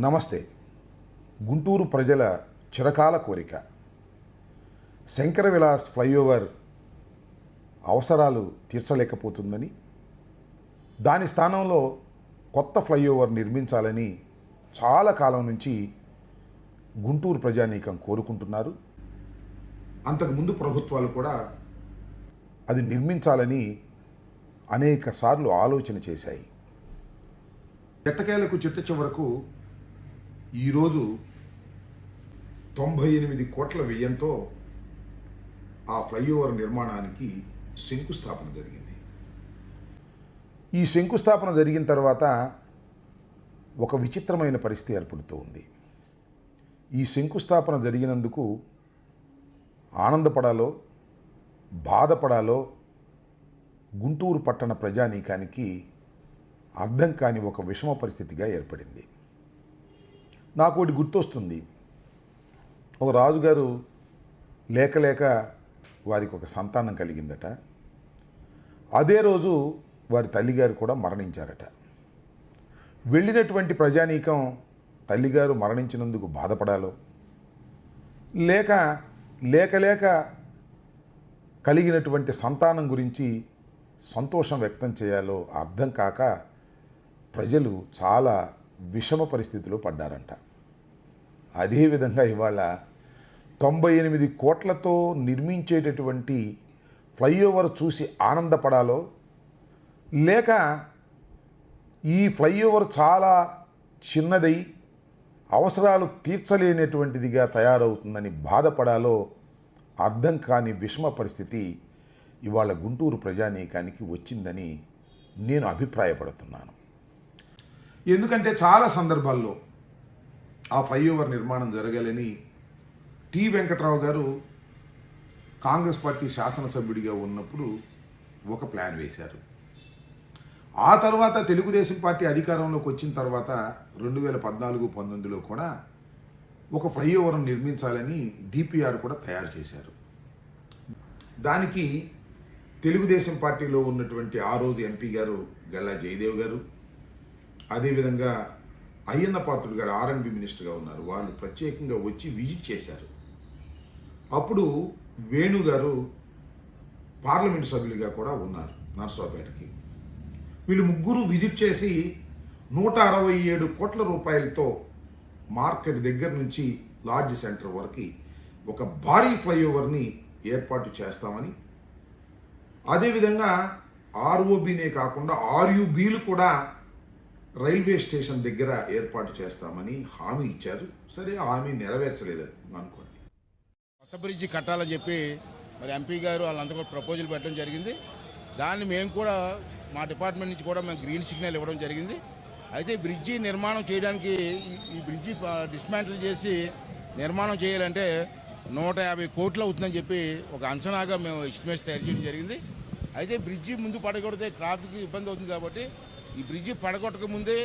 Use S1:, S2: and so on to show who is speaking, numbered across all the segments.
S1: నమస్తే. గుంటూరు ప్రజల చిరకాల కోరిక శంకర విలాస్ ఫ్లైఓవర్ అవసరాలు తీర్చలేకపోతుందని, దాని స్థానంలో కొత్త ఫ్లైఓవర్ నిర్మించాలని చాలా కాలం నుంచి గుంటూరు ప్రజానీకం కోరుకుంటున్నారు. అంతకుముందు ప్రభుత్వాలు కూడా అది నిర్మించాలని అనేక సార్లు ఆలోచన చేశాయి. ఎట్టకేలకు చిట్ట చివరకు ఈరోజు 98 కోట్ల వ్యయంతో ఆ ఫ్లైఓవర్ నిర్మాణానికి శంకుస్థాపన జరిగింది. ఈ శంకుస్థాపన జరిగిన తర్వాత ఒక విచిత్రమైన పరిస్థితి ఏర్పడుతూ ఉంది. ఈ శంకుస్థాపన జరిగినందుకు ఆనందపడాలో బాధపడాలో గుంటూరు పట్టణ ప్రజానీకానికి అర్థం కాని ఒక విషమ పరిస్థితిగా ఏర్పడింది. నాకు ఒకటి గుర్తొస్తుంది. ఒక రాజుగారు లేక వారికి ఒక సంతానం కలిగిందట. అదే రోజు వారి తల్లిగారు కూడా మరణించారట. వెళ్ళినటువంటి ప్రజానీకం తల్లిగారు మరణించినందుకు బాధపడాలో లేక కలిగినటువంటి సంతానం గురించి సంతోషం వ్యక్తం చేయాలో అర్థం కాక ప్రజలు చాలా విషమ పరిస్థితిలో పడ్డారంట. అదేవిధంగా ఇవాళ 98 కోట్లతో నిర్మించేటటువంటి ఫ్లైఓవర్ చూసి ఆనందపడాలో లేక ఈ ఫ్లైఓవర్ చాలా చిన్నదై అవసరాలు తీర్చలేనటువంటిదిగా తయారవుతుందని బాధపడాలో అర్థం కాని విషమ పరిస్థితి ఇవాళ గుంటూరు ప్రజానీకానికి వచ్చిందని నేను అభిప్రాయపడుతున్నాను. ఎందుకంటే చాలా సందర్భాల్లో ఆ ఫ్లైఓవర్ నిర్మాణం జరగాలని టి వెంకట్రావు గారు కాంగ్రెస్ పార్టీ శాసనసభ్యుడిగా ఉన్నప్పుడు ఒక ప్లాన్ వేశారు. ఆ తర్వాత తెలుగుదేశం పార్టీ అధికారంలోకి వచ్చిన తర్వాత 2014-19లో కూడా ఒక ఫ్లైఓవర్ నిర్మించాలని డిపిఆర్ కూడా తయారు చేశారు. దానికి తెలుగుదేశం పార్టీలో ఉన్నటువంటి ఆ రోజు ఎంపీ గారు గల్లా జయదేవ్ గారు, అదేవిధంగా అయ్యన్న పాత్రుడు గారు ఆర్ఎండ్బి మినిస్టర్గా ఉన్నారు. వాళ్ళు ప్రత్యేకంగా వచ్చి విజిట్ చేశారు. అప్పుడు వేణు గారు పార్లమెంటు సభ్యులుగా కూడా ఉన్నారు నర్సాపేటకి. వీళ్ళు ముగ్గురు విజిట్ చేసి 167 కోట్ల రూపాయలతో మార్కెట్ దగ్గర నుంచి లార్జ్ సెంటర్ వరకు ఒక భారీ ఫ్లైఓవర్ని ఏర్పాటు చేస్తామని, అదేవిధంగా ఆర్ఓబీనే కాకుండా ఆర్యుబీలు కూడా రైల్వే స్టేషన్ దగ్గర ఏర్పాటు చేస్తామని హామీ ఇచ్చారు. సరే, హామీ నెరవేర్చలేదు అనుకోండి.
S2: కొత్త బ్రిడ్జి కట్టాలని చెప్పి మరి ఎంపీ గారు వాళ్ళంతా కూడా ప్రపోజల్ పెట్టడం జరిగింది. దాన్ని మేము కూడా మా డిపార్ట్మెంట్ నుంచి కూడా మేము గ్రీన్ సిగ్నల్ ఇవ్వడం జరిగింది. అయితే బ్రిడ్జి నిర్మాణం చేయడానికి ఈ బ్రిడ్జి డిస్మాంటిల్ చేసి నిర్మాణం చేయాలంటే 150 కోట్లు అవుతుందని చెప్పి ఒక అంచనాగా మేము ఎస్టిమేట్స్ తయారు చేయడం జరిగింది. అయితే బ్రిడ్జి ముందు పడగొడితే ట్రాఫిక్ ఇబ్బంది అవుతుంది కాబట్టి ఈ బ్రిడ్జి పడగొట్టక ముందే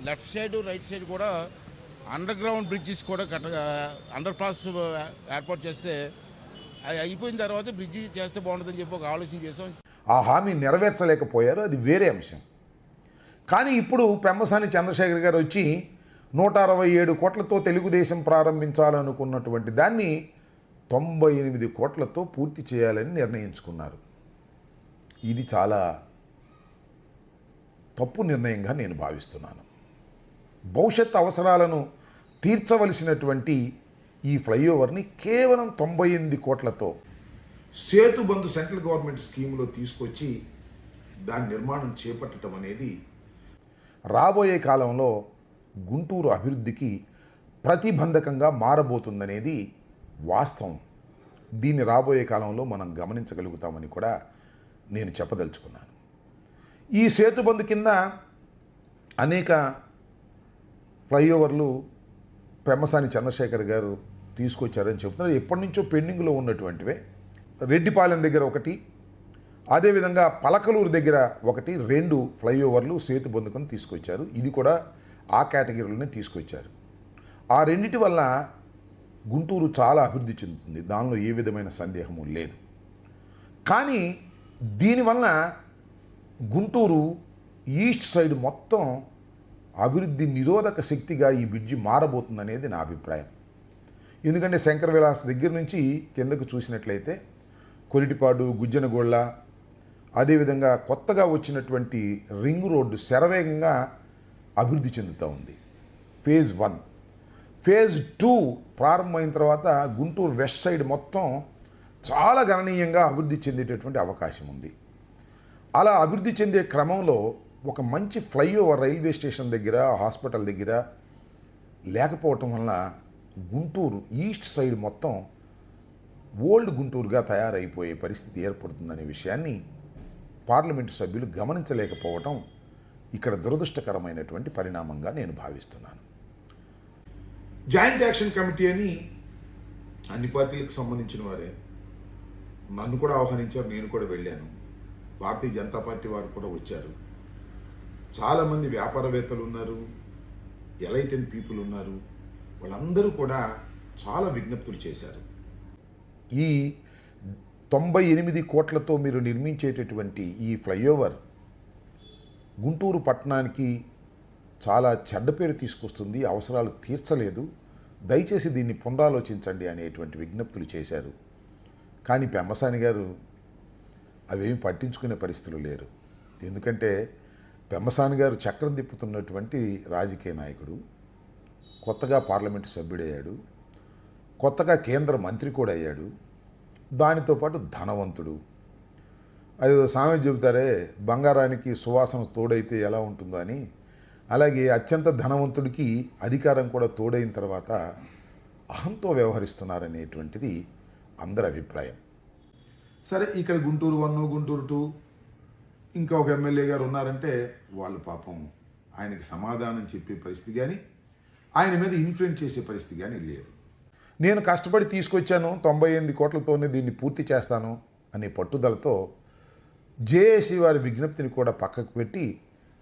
S2: లెఫ్ట్ సైడ్ రైట్ సైడ్ కూడా అండర్ గ్రౌండ్ బ్రిడ్జెస్ కూడా అండర్ పాస్ ఏర్పాటు చేస్తే అది అయిపోయిన తర్వాత బ్రిడ్జి చేస్తే బాగుంటుందని చెప్పి ఒక ఆలోచన చేసాం.
S1: ఆ హామీ నెరవేర్చలేకపోయారు, అది వేరే అంశం. కానీ ఇప్పుడు పెమ్మసాని చంద్రశేఖర్ గారు వచ్చి 167 కోట్లతో తెలుగుదేశం ప్రారంభించాలనుకున్నటువంటి దాన్ని 98 కోట్లతో పూర్తి చేయాలని నిర్ణయించుకున్నారు. ఇది చాలా తప్పు నిర్ణయంగా నేను భావిస్తున్నాను. భవిష్యత్ అవసరాలను తీర్చవలసినటువంటి ఈ ఫ్లైఓవర్ని కేవలం 98 కోట్లతో సేతుబంధు సెంట్రల్ గవర్నమెంట్ స్కీమ్లో తీసుకొచ్చి దాని నిర్మాణం చేపట్టడం అనేది రాబోయే కాలంలో గుంటూరు అభివృద్ధికి ప్రతిబంధకంగా మారబోతుందనేది వాస్తవం. దీన్ని రాబోయే కాలంలో మనం గమనించగలుగుతామని కూడా నేను చెప్పదలుచుకున్నాను. ఈ సేతుబంధు కింద అనేక ఫ్లైఓవర్లు పెమ్మసాని చంద్రశేఖర్ గారు తీసుకొచ్చారని చెబుతున్నారు. ఎప్పటి నుంచో పెండింగ్లో ఉన్నటువంటివే. రెడ్డిపాలెం దగ్గర ఒకటి, అదేవిధంగా పలకలూరు దగ్గర ఒకటి, 2 ఫ్లైఓవర్లు సేతుబంధుకని తీసుకొచ్చారు. ఇది కూడా ఆ కేటగిరీలోనే తీసుకొచ్చారు. ఆ రెండిటి వల్ల గుంటూరు చాలా అభివృద్ధి చెందుతుంది, దానిలో ఏ విధమైన సందేహము లేదు. కానీ దీనివల్ల గుంటూరు ఈస్ట్ సైడ్ మొత్తం అభివృద్ధి నిరోధక శక్తిగా ఈ బ్రిడ్జి మారబోతుందనేది నా అభిప్రాయం. ఎందుకంటే శంకర విలాస్ దగ్గర నుంచి కిందకు చూసినట్లయితే కొలిటిపాడు, గుజ్జనగోళ్ళ, అదేవిధంగా కొత్తగా వచ్చినటువంటి రింగ్ రోడ్డు శరవేగంగా అభివృద్ధి చెందుతూ ఉంది. ఫేజ్ 1. ఫేజ్ 2 ప్రారంభమైన తర్వాత గుంటూరు వెస్ట్ సైడ్ మొత్తం చాలా గణనీయంగా అభివృద్ధి చెందేటటువంటి అవకాశం ఉంది. అలా అభివృద్ధి చెందే క్రమంలో ఒక మంచి ఫ్లైఓవర్ రైల్వే స్టేషన్ దగ్గర, హాస్పిటల్ దగ్గర లేకపోవటం వలన గుంటూరు ఈస్ట్ సైడ్ మొత్తం ఓల్డ్ గుంటూరుగా తయారైపోయే పరిస్థితి ఏర్పడుతుందనే విషయాన్ని పార్లమెంటు సభ్యులు గమనించలేకపోవటం ఇక్కడ దురదృష్టకరమైనటువంటి పరిణామంగా నేను భావిస్తున్నాను. జాయింట్ యాక్షన్ కమిటీ అని అన్ని పార్టీలకు సంబంధించిన వారే నన్ను కూడా ఆహ్వానించారు, నేను కూడా వెళ్ళాను. భారతీయ జనతా పార్టీ వారు కూడా వచ్చారు. చాలామంది వ్యాపారవేత్తలు ఉన్నారు, ఎలైటెడ్ పీపుల్ ఉన్నారు. వాళ్ళందరూ కూడా చాలా విజ్ఞప్తులు చేశారు. ఈ 98 కోట్లతో మీరు నిర్మించేటటువంటి ఈ ఫ్లైఓవర్ గుంటూరు పట్టణానికి చాలా చెడ్డ పేరు తీసుకొస్తుంది, అవసరాలు తీర్చలేదు, దయచేసి దీన్ని పునరాలోచించండి అనేటువంటి విజ్ఞప్తులు చేశారు. కానీ పెమ్మసాని గారు అవేమి పట్టించుకునే పరిస్థితులు లేరు. ఎందుకంటే పెమ్మసాని గారు చక్రం తిప్పుతున్నటువంటి రాజకీయ నాయకుడు, కొత్తగా పార్లమెంటు సభ్యుడయ్యాడు, కొత్తగా కేంద్ర మంత్రి కూడా అయ్యాడు, దానితో పాటు ధనవంతుడు. అది సామెత చెబుతారే, బంగారానికి సువాసన తోడైతే ఎలా ఉంటుందో అని, అలాగే అత్యంత ధనవంతుడికి అధికారం కూడా తోడైన తర్వాత అహంతో వ్యవహరిస్తున్నారనేటువంటిది అందరి అభిప్రాయం. సరే, ఇక్కడ గుంటూరు 1, గుంటూరు 2 ఇంకా ఒక ఎమ్మెల్యే గారు ఉన్నారంటే వాళ్ళు పాపం ఆయనకి సమాధానం చెప్పే పరిస్థితి కానీ, ఆయన మీద ఇన్ఫ్లుయెన్స్ చేసే పరిస్థితి కానీ లేదు. నేను కష్టపడి తీసుకొచ్చాను, 98 కోట్లతోనే దీన్ని పూర్తి చేస్తాను అనే పట్టుదలతో జేఏసీ వారి విజ్ఞప్తిని కూడా పక్కకు పెట్టి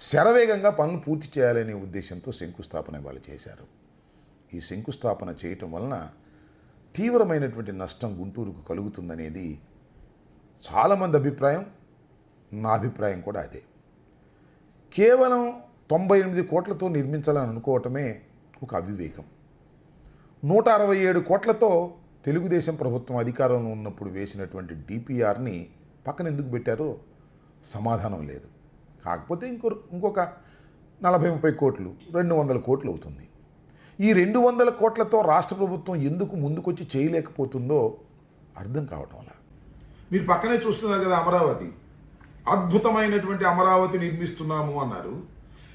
S1: శరవేగంగా పనులు పూర్తి చేయాలనే ఉద్దేశంతో శంకుస్థాపన వాళ్ళు చేశారు. ఈ శంకుస్థాపన చేయటం వలన తీవ్రమైనటువంటి నష్టం గుంటూరుకు కలుగుతుందనేది చాలామంది అభిప్రాయం, నా అభిప్రాయం కూడా అదే. కేవలం 98 కోట్లతో నిర్మించాలని అనుకోవటమే ఒక అవివేకం. 167 కోట్లతో తెలుగుదేశం ప్రభుత్వం అధికారంలో ఉన్నప్పుడు వేసినటువంటి డిపిఆర్ని పక్కన ఎందుకు పెట్టారో సమాధానం లేదు. కాకపోతే ఇంకొక 40-30 కోట్లు, 200 కోట్లు అవుతుంది. ఈ 200 కోట్లతో రాష్ట్ర ప్రభుత్వం ఎందుకు ముందుకొచ్చి చేయలేకపోతుందో అర్థం కావటం వల్ల. మీరు పక్కనే చూస్తున్నారు కదా అమరావతి, అద్భుతమైనటువంటి అమరావతి నిర్మిస్తున్నాము అన్నారు.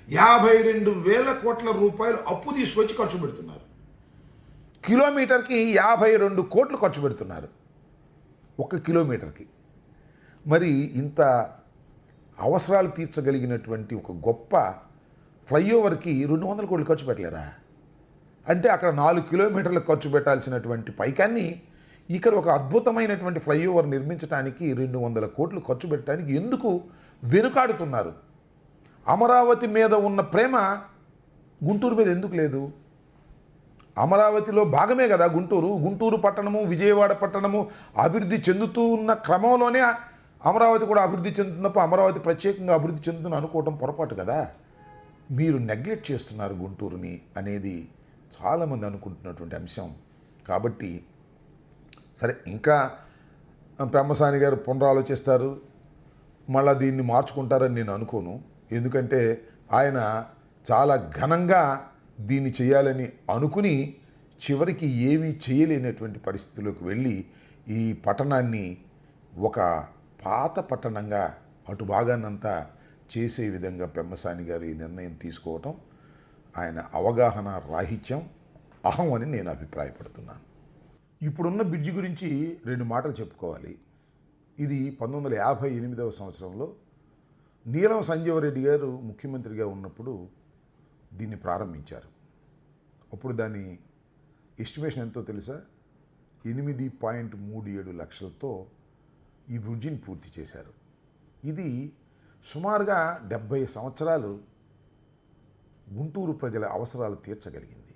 S1: 52,000 కోట్ల రూపాయలు అప్పు తీసుకొచ్చి ఖర్చు పెడుతున్నారు. కిలోమీటర్కి 52 కోట్లు ఖర్చు పెడుతున్నారు, 1 కిలోమీటర్కి. మరి ఇంత అవసరాలు తీర్చగలిగినటువంటి ఒక గొప్ప ఫ్లైఓవర్కి 200 కోట్లు ఖర్చు పెట్టలేరా? అంటే అక్కడ 4 కిలోమీటర్లు ఖర్చు పెట్టాల్సినటువంటి పైకాన్ని ఇక్కడ ఒక అద్భుతమైనటువంటి ఫ్లైఓవర్ నిర్మించడానికి 200 కోట్లు ఖర్చు పెట్టడానికి ఎందుకు వెనుకాడుతున్నారు? అమరావతి మీద ఉన్న ప్రేమ గుంటూరు మీద ఎందుకు లేదు? అమరావతిలో భాగమే కదా గుంటూరు. గుంటూరు పట్టణము, విజయవాడ పట్టణము అభివృద్ధి చెందుతూ ఉన్న క్రమంలోనే అమరావతి కూడా అభివృద్ధి చెందుతున్నప్పుడు అమరావతి ప్రత్యేకంగా అభివృద్ధి చెందుతుంది అనుకోవడం పొరపాటు కదా. మీరు నెగ్లెక్ట్ చేస్తున్నారు గుంటూరుని అనేది చాలామంది అనుకుంటున్నటువంటి అంశం. కాబట్టి సరే, ఇంకా పెమ్మసాని గారు పునరాలోచిస్తారు, మళ్ళీ దీన్ని మార్చుకుంటారని నేను అనుకోను. ఎందుకంటే ఆయన చాలా ఘనంగా దీన్ని చేయాలని అనుకుని చివరికి ఏమీ చేయలేనటువంటి పరిస్థితుల్లోకి వెళ్ళి ఈ పట్టణాన్ని ఒక పాత పట్టణంగా అటు భాగాన్నంతా చేసే విధంగా పెమ్మసాని గారు ఈ నిర్ణయం తీసుకోవటం ఆయన అవగాహన రాహిత్యం, అహం అని నేను అభిప్రాయపడుతున్నాను. ఇప్పుడున్న బ్రిడ్జి గురించి 2 మాటలు చెప్పుకోవాలి. ఇది 1958వ సంవత్సరంలో నీలం సంజీవరెడ్డి గారు ముఖ్యమంత్రిగా ఉన్నప్పుడు దీన్ని ప్రారంభించారు. అప్పుడు దాని ఎస్టిమేషన్ ఎంతో తెలుసా? 8.37 లక్షలతో ఈ బ్రిడ్జిని పూర్తి చేశారు. ఇది సుమారుగా 70 సంవత్సరాలు గుంటూరు ప్రజల అవసరాలు తీర్చగలిగింది.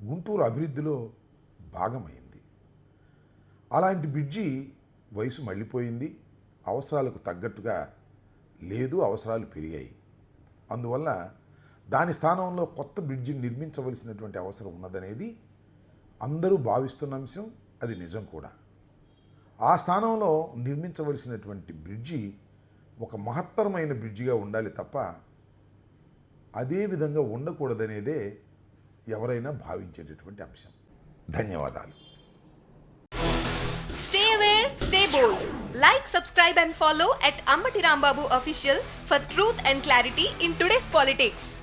S1: గుంటూరు అభివృద్ధిలో భాగమైంది. అలాంటి బ్రిడ్జి వయసు మళ్ళీపోయింది, అవసరాలకు తగ్గట్టుగా లేదు, అవసరాలు పెరిగాయి. అందువల్ల దాని స్థానంలో కొత్త బ్రిడ్జిని నిర్మించవలసినటువంటి అవసరం ఉన్నదనేది అందరూ భావిస్తున్న అంశం, అది నిజం కూడా. ఆ స్థానంలో నిర్మించవలసినటువంటి బ్రిడ్జి ఒక మహత్తరమైన బ్రిడ్జిగా ఉండాలి తప్ప అదే విధంగా ఉండకూడదనేదే ఎవరైనా భావించేటటువంటి అంశం. ధన్యవాదాలు.
S3: Stay aware, stay bold. Like, subscribe and follow at Ammati Rambabu Official for truth and clarity in today's politics.